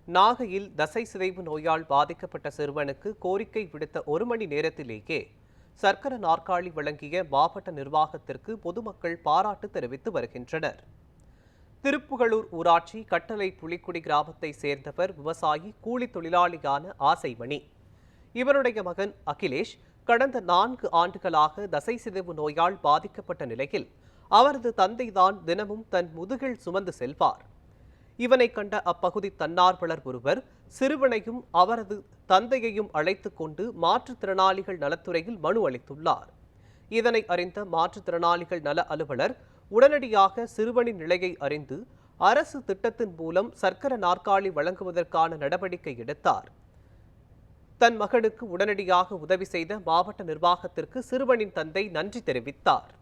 நாகையில் தசை சிதைவு நோயால் பாதிக்கப்பட்ட சிறுவனுக்கு கோரிக்கை விடுத்த 1 மணி நேரத்திலேயே சர்க்கர நாற்காலி வழங்கிய மாவட்ட நிர்வாகத்திற்கு பொதுமக்கள் பாராட்டு தெரிவித்து வருகின்றனர். திருப்புகலூர் ஊராட்சி கட்டளை புலிக்குடி கிராமத்தை சேர்ந்தவர் விவசாயி கூலி தொழிலாளியான ஆசைமணி. இவருடைய மகன் அகிலேஷ் கடந்த 4 ஆண்டுகளாக தசை சிதைவு நோயால் பாதிக்கப்பட்ட நிலையில் அவரது தந்தைதான் தினமும் தன் முதுகில் சுமந்து செல்வார். இவனை கண்ட அப்பகுதி தன்னார்வலர் ஒருவர் சிறுவனையும் அவரது தந்தையையும் அழைத்துக் கொண்டு மாற்றுத்திறனாளிகள் நலத்துறையில் மனு அளித்துள்ளார். இதனை அறிந்த மாற்றுத்திறனாளிகள் நல அலுவலர் உடனடியாக சிறுவனின் நிலையை அறிந்து அரசு திட்டத்தின் மூலம் சர்க்கர நாற்காலி வழங்குவதற்கான நடவடிக்கை எடுத்தார். தன் மகனுக்கு உடனடியாக உதவி செய்த மாவட்ட நிர்வாகத்திற்கு சிறுவனின் தந்தை நன்றி தெரிவித்தார்.